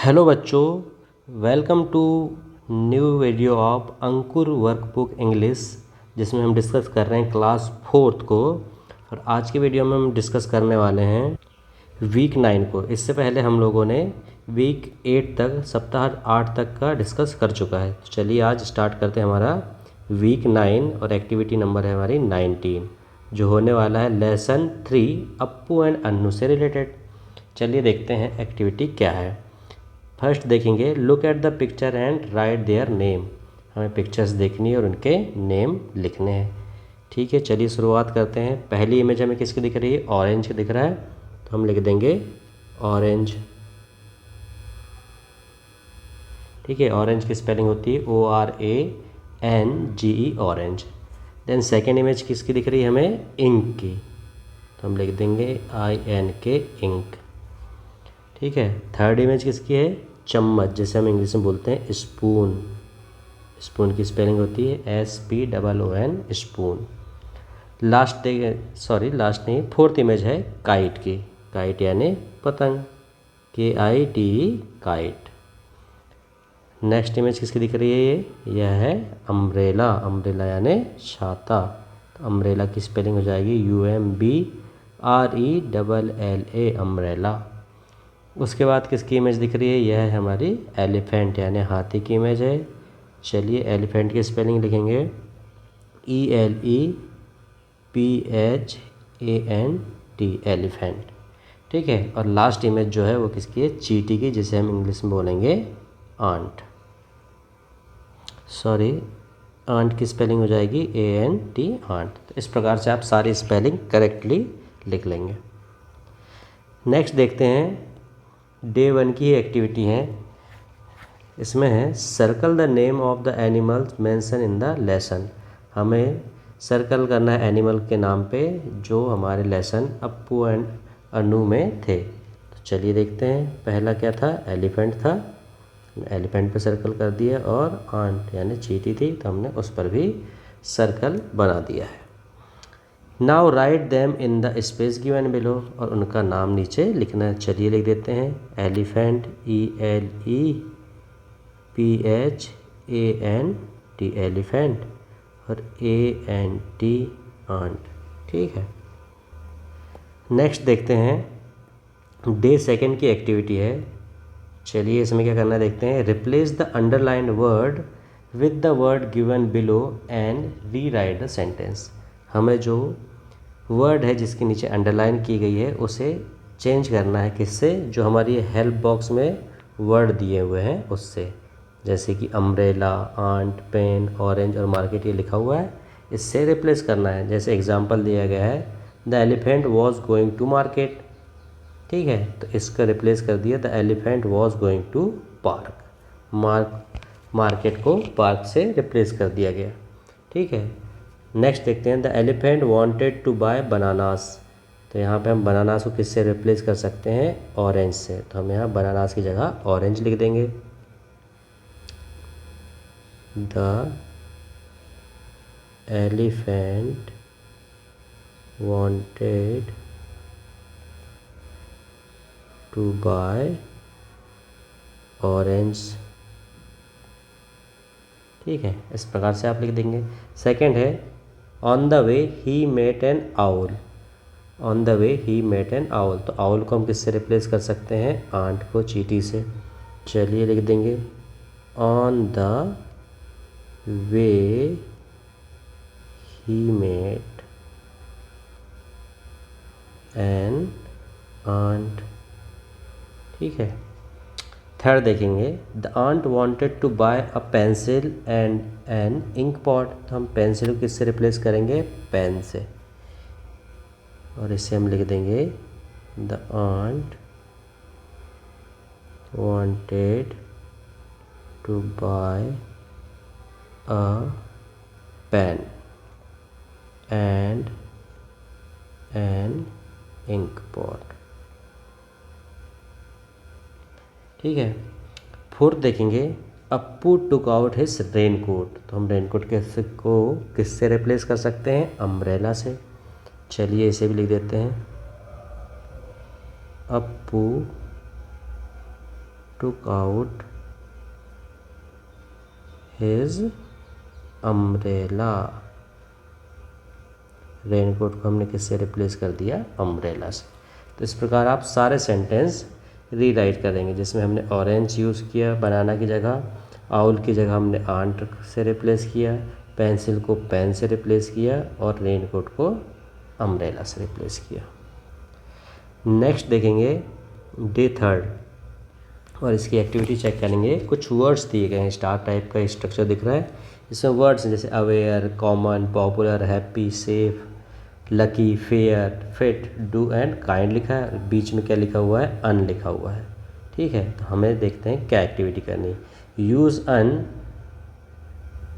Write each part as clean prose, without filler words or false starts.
Hello बच्चों, welcome to new video of Ankur workbook English, जिसमें हम डिस्कस कर रहे हैं क्लास 4 को। और आज की वीडियो में हम डिस्कस करने वाले हैं वीक 9 को। इससे पहले हम लोगों ने वीक 8 तक, सप्ताह 8 तक का डिस्कस कर चुका है। तो चलिए आज स्टार्ट करते हैं हमारा वीक 9 और एक्टिविटी नंबर है हमारी 19, जो होने वाला है लेसन 3 अप्पू एंड अन्नू से रिलेटेड। चलिए देखते हैं एक्टिविटी क्या है। फर्स्ट देखेंगे, look at the picture and right their name. हमें पिक्चर्स देखनी है और उनके नेम लिखने हैं। ठीक है, चलिए शुरुआत करते हैं। पहली इमेज हमें किसकी दिख रही है? ऑरेंज की दिख रहा है, तो हम लिख देंगे ऑरेंज। ठीक है, ऑरेंज की स्पेलिंग होती है ORANGE, orange. Then second image किसकी दिख रही है हमें? इंक की, तो हम लिख देंगे INK, इंक। ठीक है, थर्ड इमेज किसकी है? चम्मच, जैसे हम इंग्लिश में बोलते हैं स्पून। स्पून की स्पेलिंग होती है SPOON, स्पून। लास्ट नहीं, फोर्थ इमेज है काइट की। काइट यानी पतंग, KITE, काइट। नेक्स्ट इमेज किसकी दिख रही है? यह है अम्ब्रेला। अम्ब्रेला यानी छाता, तो अम्ब्रेला की स्पेलिंग हो जाएगी UMBRELLA, अम्ब्रेला। उसके बाद किसकी इमेज दिख रही है? यह है हमारी एलिफेंट यानी हाथी की इमेज है। चलिए एलिफेंट की स्पेलिंग लिखेंगे ELEPHANT, एलिफेंट। ठीक है, और लास्ट इमेज जो है वो किसकी है? चींटी की, जिसे हम इंग्लिश में बोलेंगे आंट। आंट की स्पेलिंग हो जाएगी ANT, आंट। तो इस प्रकार से आप सारी स्पेलिंग करेक्टली लिख लेंगे। नेक्स्ट देखते हैं, डे 1 की एक्टिविटी है। इसमें है circle the name of the animals mention in the lesson. हमें सर्कल करना है एनिमल के नाम पे जो हमारे लेसन अप्पू एंड अन्नू में थे। तो चलिए देखते हैं। पहला क्या था? एलिफेंट था, एलिफेंट पे सर्कल कर दिया। और आंट यानी चींटी थी, तो हमने उस पर भी सर्कल बना दिया है। Now right them in the space given below, और उनका नाम नीचे लिखना है। चलिए लिख देते हैं। एलिफेंट ELEPHANT, एलिफेंट, और ANT, आंट। ठीक है, नेक्स्ट देखते हैं। डे 2 की एक्टिविटी है। चलिए इसमें क्या करना है देखते हैं। Replace the underlined word with the word given below and re right the sentence. हमें जो वर्ड है जिसके नीचे अंडरलाइन की गई है उसे चेंज करना है। किससे? जो हमारी हेल्प बॉक्स में वर्ड दिए हुए हैं उससे। जैसे कि अम्ब्रेला, आंट, पेन, ऑरेंज और मार्केट ये लिखा हुआ है, इससे रिप्लेस करना है। जैसे एग्जांपल दिया गया है, the elephant was going to market. ठीक है, तो इसका रिप्लेस कर दिया, the elephant was going to park. Market को पार्क से रिप्लेस कर दिया गया। ठीक है, नेक्स्ट देखते हैं। The elephant wanted to buy bananas. तो यहाँ पे हम बनानास को किससे रिप्लेस कर सकते हैं? ऑरेंज से। तो हम यहाँ बनानास की जगह ऑरेंज लिख देंगे। The elephant wanted to buy orange. ठीक है, इस प्रकार से आप लिख देंगे। सेकंड है, on the way he met an owl. On the way he met an owl, तो आउल को हम किससे रिप्लेस कर सकते हैं? आंट को चींटी से। चलिए लिख देंगे, on the way he met an ant. ठीक है, थर्ड देखेंगे। The ant wanted to buy a pencil and an ink pot. तो हम पेंसिल को किससे रिप्लेस करेंगे? पेन से। और इसे हम लिख देंगे, the ant wanted to buy a pen and an ink pot. ठीक है, फोर्थ देखेंगे। Appu took out his raincoat. तो हम रेनकोट को किससे रिप्लेस कर सकते हैं? अम्ब्रेला से। चलिए इसे भी लिख देते हैं, Appu took out his umbrella। Raincoat को हमने किससे रिप्लेस कर दिया? अम्ब्रेला से। तो इस प्रकार आप सारे सेंटेंस रीराइट करेंगे, जिसमें हमने ऑरेंज यूज़ किया बनाना की जगह, आउल की जगह हमने आंट से रिप्लेस किया, पेंसिल को पेन से रिप्लेस किया और रेनकोट को अम्ब्रेला से रिप्लेस किया। नेक्स्ट देखेंगे डे 3 और इसकी एक्टिविटी चेक करेंगे। कुछ वर्ड्स दिए गए हैं, स्टार टाइप का स्ट्रक्चर दिख रहा है। इसमें वर्ड्स जैसे aware, common, popular, happy, safe, lucky, fair, fit, do and kind लिखा है। बीच में क्या लिखा हुआ है? अन लिखा हुआ है। ठीक है, तो हमें देखते हैं क्या एक्टिविटी करनी है। Use un,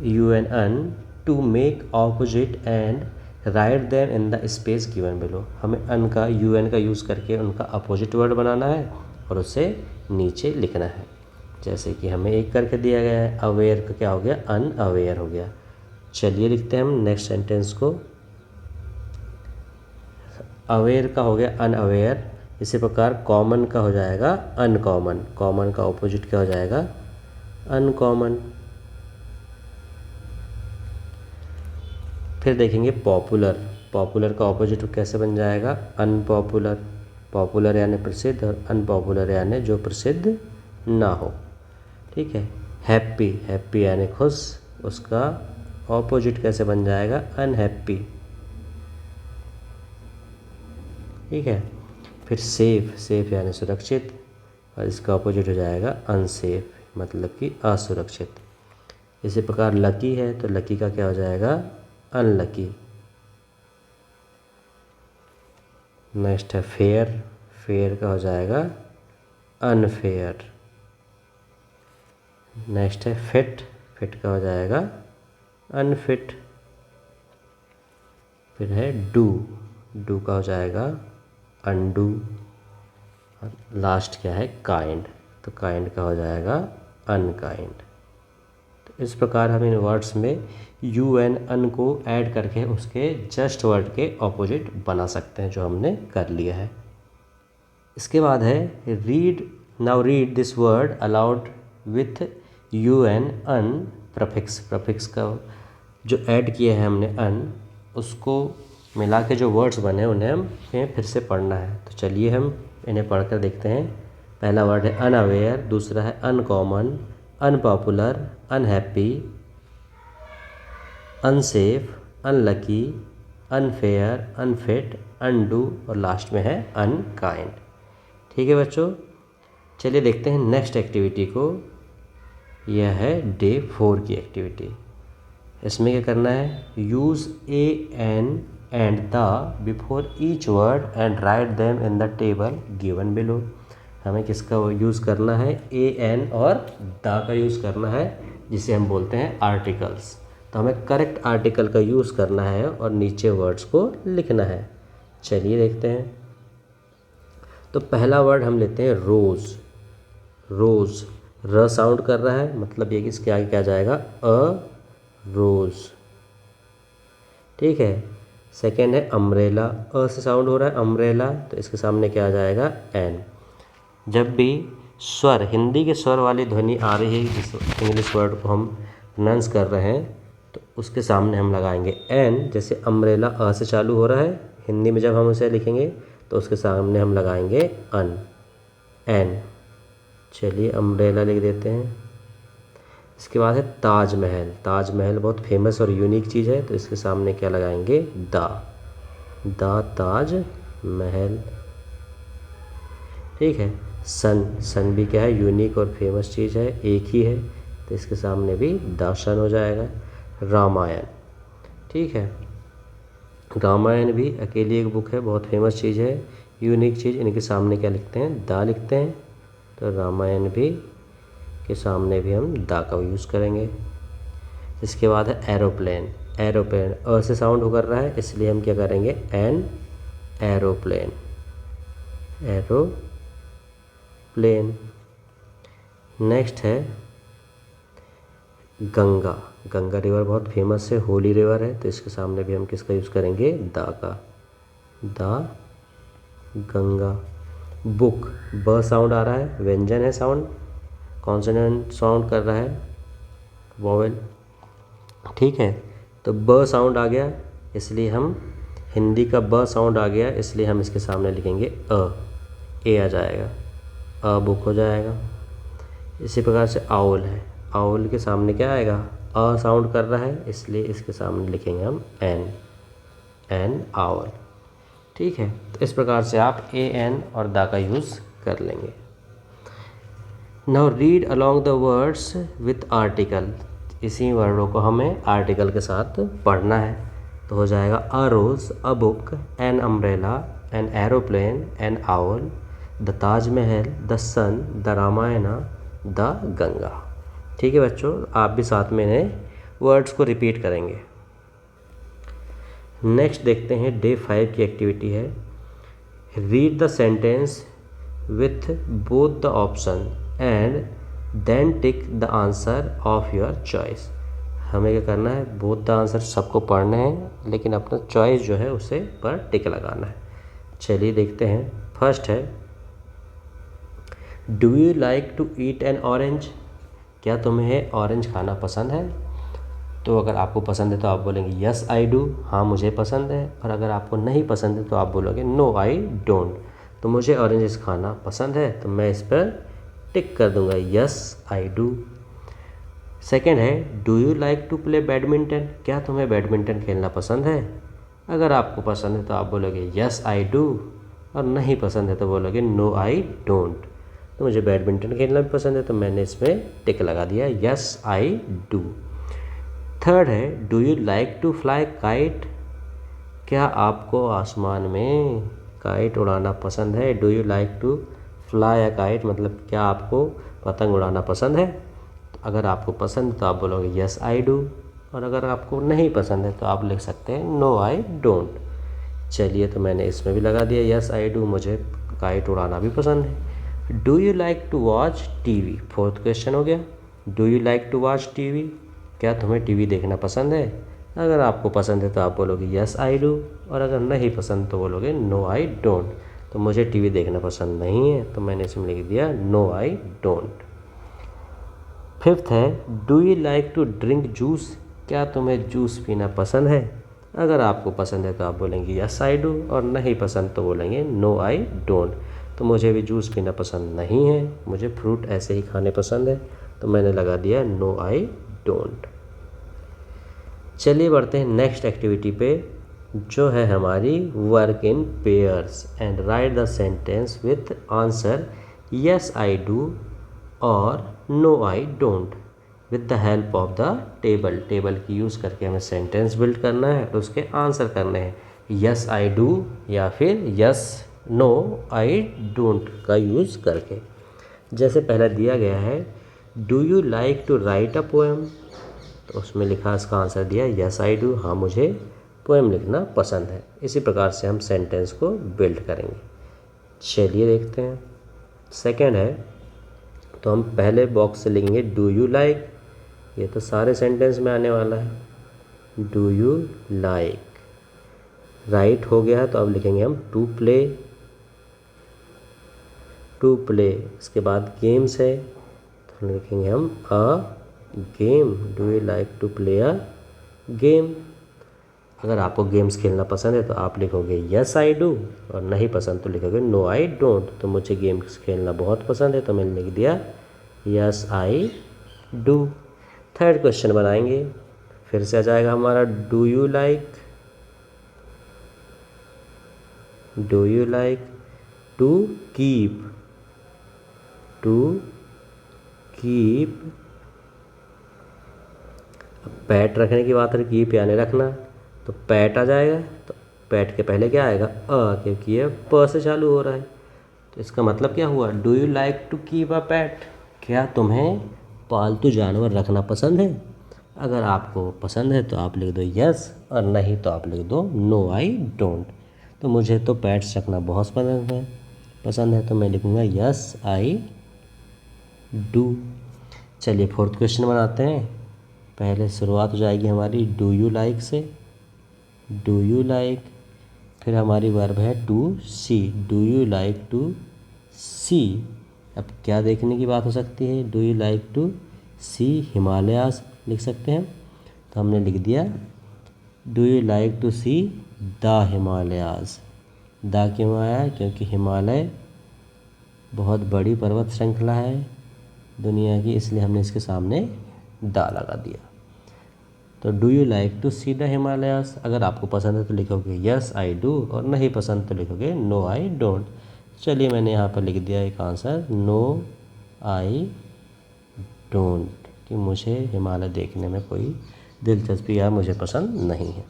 U N un, to make opposite and write them in the space given below. हमें अन का, यू एन का यूज़ करके उनका अपोजिट वर्ड बनाना है और उसे नीचे लिखना है। जैसे कि हमें एक करके दिया गया है, अवेयर का क्या हो गया? अनअवेयर हो गया। चलिए लिखते हैं हम नेक्स्ट सेंटेंस को। अवेयर का हो गया अनअवेयर। इसी प्रकार कॉमन का हो जाएगा अनकॉमन। कॉमन का ऑपोजिट क्या हो जाएगा? अनकॉमन। फिर देखेंगे पॉपुलर। पॉपुलर का ऑपोजिट कैसे बन जाएगा? अनपॉपुलर। पॉपुलर यानी प्रसिद्ध और अनपॉपुलर यानी जो प्रसिद्ध ना हो। ठीक है। हैप्पी, हैप्पी यानी खुश, उसका ऑपोजिट कैसे बन जाएगा? अनहैप्पी। ठीक है। फिर सेफ, सेफ यानी सुरक्षित और इसका ऑपोजिट हो जाएगा अनसेफ, मतलब कि असुरक्षित। इसी प्रकार लकी है तो लकी का क्या हो जाएगा? अनलकी। नेक्स्ट है फेयर, फेयर का हो जाएगा अनफेयर। नेक्स्ट है फिट, फिट का हो जाएगा अनफिट। फिर है डू, डू का हो जाएगा अनडू। और लास्ट क्या है? काइंड, तो काइंड का हो जाएगा अनकाइंड। तो इस प्रकार हम इन वर्ड्स में यू एन अन को ऐड करके उसके जस्ट वर्ड के ऑपोजिट बना सकते हैं, जो हमने कर लिया है। इसके बाद है read. Now read this word aloud with U N un prefix. Prefix का जो ऐड किया है हमने अन, उसको मिला के जो वर्ड्स बने उन्हें हमें फिर से पढ़ना है। तो चलिए हम इन्हें पढ़कर देखते हैं। पहला वर्ड है अनअवेयर, दूसरा है uncommon, unpopular, unhappy, unsafe, unlucky, unfair, unfit, undo और लास्ट में है अनकाइंड। ठीक है बच्चों, चलिए देखते हैं नेक्स्ट एक्टिविटी को। यह है डे 4 की एक्टिविटी। इसमें क्या करना है? Use a an and the before each word and write them in the table given below. हमें किसका यूज़ करना है? ए एन और द का यूज़ करना है, जिसे हम बोलते हैं आर्टिकल्स। तो हमें करेक्ट आर्टिकल का यूज़ करना है और नीचे वर्ड्स को लिखना है। चलिए देखते हैं। तो पहला वर्ड हम लेते हैं रोज़। रोज़, र साउंड कर रहा है, मतलब ये कि इसके आगे क्या जाएगा? अ रोज़। ठीक है। सेकेंड है अम्ब्रेला। अ से साउंड हो रहा है अम्ब्रेला, तो इसके सामने क्या आ जाएगा? एन। जब भी स्वर, हिंदी के स्वर वाली ध्वनि आ रही है, जिस इंग्लिश वर्ड को हम प्रोनाउंस कर रहे हैं, तो उसके सामने हम लगाएंगे एन। जैसे अम्ब्रेला अ से चालू हो रहा है, हिंदी में जब हम उसे लिखेंगे तो उसके सामने हम लगाएंगे अन, एन। चलिए अम्ब्रेला लिख देते हैं। इसके बाद है ताजमहल। ताजमहल बहुत फेमस और यूनिक चीज़ है, तो इसके सामने क्या लगाएंगे? द ताज महल। ठीक है। सन, सन भी क्या है? यूनिक और फेमस चीज़ है, एक ही है, तो इसके सामने भी द सन हो जाएगा। रामायण। ठीक है। रामायण भी अकेली एक बुक है, बहुत फेमस चीज़ है, यूनिक चीज़। इनके सामने क्या लिखते हैं? द लिखते हैं, तो रामायण भी के सामने भी हम द का यूज़ करेंगे। इसके बाद है एरोप्लेन। एरोप्लेन अ से साउंड कर रहा है, इसलिए हम क्या करेंगे? An aeroplane, aeroplane. नेक्स्ट है गंगा। गंगा रिवर बहुत फेमस है, होली रिवर है, तो इसके सामने भी हम किसका यूज़ करेंगे? द का, द गंगा। बुक, ब साउंड आ रहा है, व्यंजन है साउंड, कॉन्सोनेंट साउंड कर रहा है, वोवेल, ठीक है। तो ब साउंड आ गया, इसलिए हम हिंदी का ब साउंड आ गया, इसलिए हम इसके सामने लिखेंगे ए आ जाएगा, बुक हो जाएगा। इसी प्रकार से आउल है, आउल के सामने क्या आएगा, साउंड कर रहा है, इसलिए इसके सामने लिखेंगे हम एन आउल, ठीक है। तो इस प्रकार से आप एन और दा का यूज़ कर लेंगे। Now read along the words with article, इसी वर्डों को हमें आर्टिकल के साथ पढ़ना है। तो हो जाएगा a rose, a book, an umbrella, an aeroplane, an owl, the Taj Mahal, the sun, the Ramayana, the Ganga. ठीक है बच्चों, आप भी साथ में इन्हें वर्ड्स को रिपीट करेंगे। नेक्स्ट देखते हैं डे 5 की एक्टिविटी है, read the sentence with both the option and then tick the answer of your choice. हमें क्या करना है, बोथ द आंसर सबको पढ़ने हैं, लेकिन अपना चॉइस जो है उसे पर टिक लगाना है। चलिए देखते हैं। फर्स्ट है, do you like to eat an orange, क्या तुम्हें ऑरेंज खाना पसंद है? तो अगर आपको पसंद है तो आप बोलेंगे यस आई डू, हाँ मुझे पसंद है। और अगर आपको नहीं पसंद है तो आप बोलोगे नो आई डोंट। तो मुझे ऑरेंजेस खाना पसंद है, तो मैं इस पर टिक कर दूंगा यस आई डू। सेकेंड है, do you like to play badminton, क्या तुम्हें बैडमिंटन खेलना पसंद है? अगर आपको पसंद है तो आप बोलोगे यस आई डू, और नहीं पसंद है तो बोलोगे नो आई डोंट। तो मुझे बैडमिंटन खेलना भी पसंद है, तो मैंने इसमें टिक लगा दिया यस आई डू। थर्ड है, do you like to fly kite, क्या आपको आसमान में काइट उड़ाना पसंद है? Do you like to fly a kite, मतलब क्या आपको पतंग उड़ाना पसंद है? अगर आपको पसंद है तो आप बोलोगे यस आई डू, और अगर आपको नहीं पसंद है तो आप लिख सकते हैं नो आई डोंट। चलिए, तो मैंने इसमें भी लगा दिया यस आई डू, मुझे काइट उड़ाना भी पसंद है। Do you like to watch TV, fourth question हो गया। Do you like to watch TV, क्या तुम्हें टीवी देखना पसंद है? अगर आपको पसंद है तो आप बोलोगे यस आई डू, और अगर नहीं पसंद तो बोलोगे नो आई डोंट। तो मुझे टीवी देखना पसंद नहीं है, तो मैंने इसमें लिख दिया नो आई डोंट। फिफ्थ है, do you like to drink juice, क्या तुम्हें जूस पीना पसंद है? अगर आपको पसंद है तो आप बोलेंगे यस आई डू, और नहीं पसंद तो बोलेंगे नो आई डोंट। तो मुझे भी जूस पीना पसंद नहीं है, मुझे फ्रूट ऐसे ही खाने पसंद है, तो मैंने लगा दिया नो आई डोंट। चलिए बढ़ते हैं नेक्स्ट एक्टिविटी पे, जो है हमारी work in pairs and write the sentence with answer yes I do और no I don't with the help of the table. Table की यूज़ करके हमें सेंटेंस बिल्ड करना है और उसके आंसर करने हैं, यस आई डू या फिर यस नो आई डोंट का यूज़ करके। जैसे पहला दिया गया है, do you like to write a poem, तो उसमें लिखा, इसका आंसर दिया यस आई डू, हाँ मुझे पोएम लिखना पसंद है। इसी प्रकार से हम सेंटेंस को बिल्ड करेंगे। चलिए देखते हैं। सेकंड है, तो हम पहले बॉक्स से लिखेंगे डू यू लाइक, ये तो सारे सेंटेंस में आने वाला है। डू यू लाइक, राइट हो गया, तो अब लिखेंगे हम टू प्ले, टू प्ले। इसके बाद गेम्स है, तो लिखेंगे हम a game, do you like to play a game. अगर आपको गेम्स खेलना पसंद है तो आप लिखोगे यस आई डू, और नहीं पसंद तो लिखोगे नो आई डोंट। तो मुझे गेम्स खेलना बहुत पसंद है, तो मैंने लिख दिया yes I do. Third question बनाएंगे, फिर से आ जाएगा हमारा do you like, do you like to keep, to keep, pet रखने की बात है, कीप यानी रखना, तो पैट आ जाएगा। तो पैट के पहले क्या आएगा, क्योंकि ये प से चालू हो रहा है। तो इसका मतलब क्या हुआ, do you like to keep a pet, क्या तुम्हें पालतू जानवर रखना पसंद है? अगर आपको पसंद है तो आप लिख दो यस, और नहीं तो आप लिख दो नो आई डोंट। तो मुझे तो पैट्स रखना बहुत पसंद है, तो मैं लिखूँगा यस आई डू। चलिए फोर्थ क्वेश्चन बनाते हैं। पहले शुरुआत हो जाएगी हमारी डू यू लाइक से, डू यू लाइक, फिर हमारी वर्ब है to see, do you like to see अब क्या देखने की बात हो सकती है, do you like to see Himalayas लिख सकते हैं, तो हमने लिख दिया do you like to see the Himalayas. The क्यों आया, क्योंकि हिमालय बहुत बड़ी पर्वत श्रृंखला है दुनिया की, इसलिए हमने इसके सामने द लगा दिया। तो do you like to see the Himalayas, अगर आपको पसंद है तो लिखोगे यस आई डू, और नहीं पसंद तो लिखोगे नो आई डोंट। चलिए मैंने यहाँ पर लिख दिया एक आंसर, नो आई डोंट, कि मुझे हिमालय देखने में कोई दिलचस्पी या मुझे पसंद नहीं है।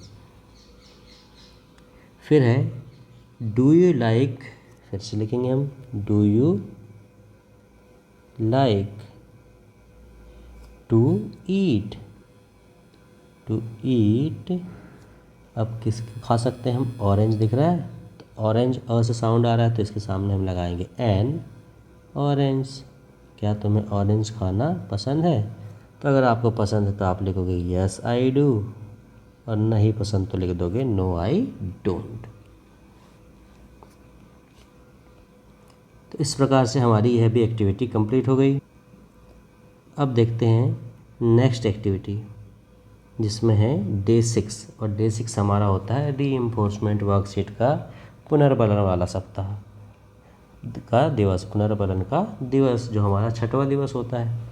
फिर है डू यू लाइक, फिर से लिखेंगे हम do you like to eat, to eat. अब किस खा सकते हैं हम, ऑरेंज दिख रहा है, तो ऑरेंज अ से साउंड आ रहा है तो इसके सामने हम लगाएंगे एन ऑरेंज। क्या तुम्हें ऑरेंज खाना पसंद है, तो अगर आपको पसंद है तो आप लिखोगे यस आई डू, और नहीं पसंद तो लिख दोगे नो आई डोंट। तो इस प्रकार से हमारी यह भी एक्टिविटी कंप्लीट हो गई। अब देखते हैं नेक्स्ट एक्टिविटी, जिसमें है डे 6, और डे 6 हमारा होता है रीइंफोर्समेंट वर्कशीट का पुनर्बलन वाला सप्ताह का दिवस, पुनर्बलन का दिवस जो हमारा 6वां दिवस होता है।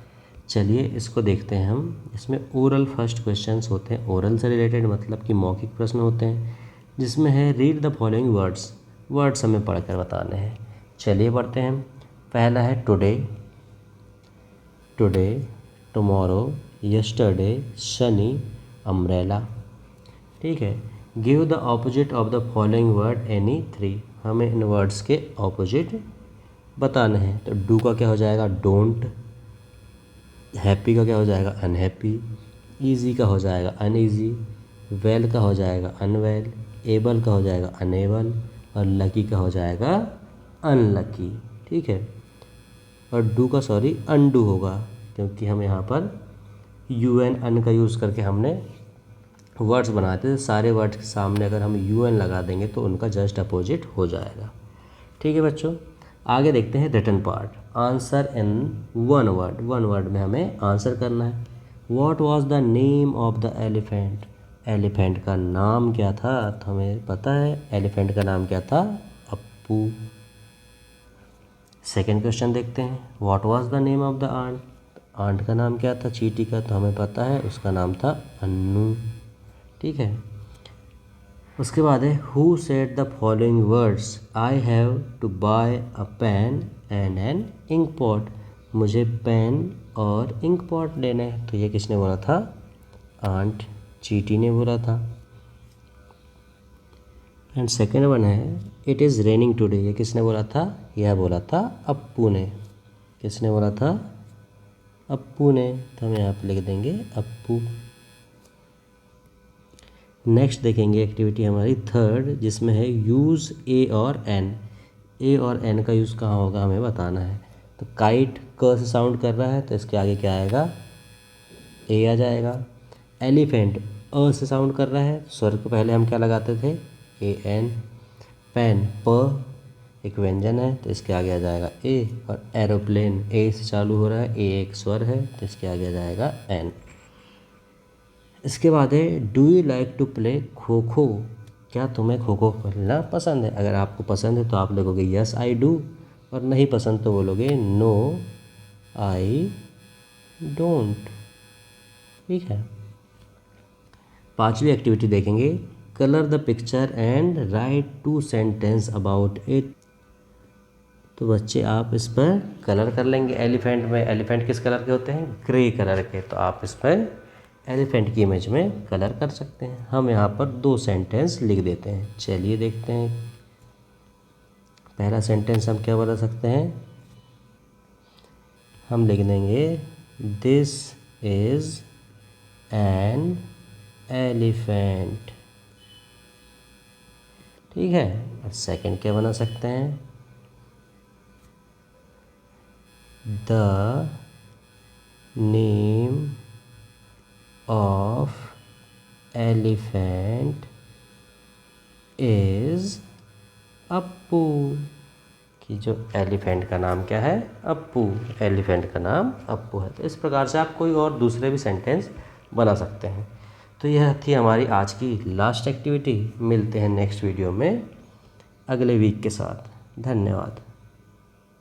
चलिए इसको देखते हैं हम। इसमें ओरल फर्स्ट क्वेश्चंस होते हैं, ओरल से रिलेटेड मतलब कि मौखिक प्रश्न होते हैं, जिसमें है read the following words, words हमें पढ़कर बताने हैं। चलिए पढ़ते हैं। पहला है today, today, tomorrow, yesterday, Shani, umbrella. ठीक है, give the opposite of the following word any 3, हमें इन वर्ड्स के ऑपोजिट बताने हैं। तो डू का क्या हो जाएगा, डोंट। हैप्पी का क्या हो जाएगा, अनहैप्पी। ईजी का हो जाएगा अनईजी। वेल का हो जाएगा अनवेल। एबल का हो जाएगा अनेबल। और लकी का हो जाएगा अनलकी। ठीक है, और डू का सॉरी अनडू होगा, क्योंकि हम यहाँ पर यू एन अन का यूज़ करके हमने वर्ड्स बनाते थे। सारे वर्ड्स के सामने अगर हम यू एन लगा देंगे तो उनका जस्ट अपोजिट हो जाएगा। ठीक है बच्चों, आगे देखते हैं written part. Answer in one word, one word में हमें आंसर करना है। What was the name of the elephant, elephant का नाम क्या था, तो हमें पता है एलिफेंट का नाम क्या था, अप्पू। सेकेंड क्वेश्चन देखते हैं। What was the name of the ant, ant का नाम क्या था चींटी का, तो हमें पता है उसका नाम था अन्नू। ठीक है, उसके बाद है who said the following words, I have to buy a pen and an ink pot, मुझे पेन और इंक पॉट लेना है। तो ये किसने बोला था, आंट, चींटी ने बोला था। एंड सेकेंड वन है इट इज़ रेनिंग टुडे, ये किसने बोला था, यह बोला था अप्पू ने। किसने बोला था, अप्पू ने। तो हम यहाँ पे लिख देंगे अप्पू। नेक्स्ट देखेंगे एक्टिविटी हमारी थर्ड, जिसमें है यूज़ ए और एन। ए और एन का यूज़ कहाँ होगा हमें बताना है। तो काइट क से साउंड कर रहा है तो इसके आगे क्या आएगा, ए आ जाएगा। एलिफेंट अ से साउंड कर रहा है, स्वर को पहले हम क्या लगाते थे, ए एन। पेन प एक व्यंजन है तो इसके आगे आ जाएगा ए। और एरोप्लेन ए से चालू हो रहा है, ए एक स्वर है तो इसके आगे आ जाएगा एन। इसके बाद है do you like to play kho kho, क्या तुम्हें खो खो खेलना पसंद है। अगर आपको पसंद है तो आप लोगोगे यस आई डू, और नहीं पसंद तो बोलोगे नो आई डोंट। ठीक है, पांचवी एक्टिविटी देखेंगे। Colour the picture and right 2 sentence about it. तो बच्चे आप इस पर कलर कर लेंगे। एलिफेंट में, एलिफेंट किस कलर के होते हैं, ग्रे कलर के, तो आप इस पर एलिफेंट की इमेज में कलर कर सकते हैं। हम यहाँ पर 2 सेंटेंस लिख देते हैं। चलिए देखते हैं। पहला सेंटेंस हम क्या बता सकते हैं, हम लिख देंगे दिस इज़ एन एलिफेंट। ठीक है, और सेकंड क्या बना सकते हैं, the name of elephant is Appu, कि जो एलिफेंट का नाम क्या है, अप्पू। एलिफेंट का नाम अप्पू है। तो इस प्रकार से आप कोई और दूसरे भी सेंटेंस बना सकते हैं। तो यह थी हमारी आज की लास्ट एक्टिविटी। मिलते हैं नेक्स्ट वीडियो में अगले वीक के साथ। धन्यवाद।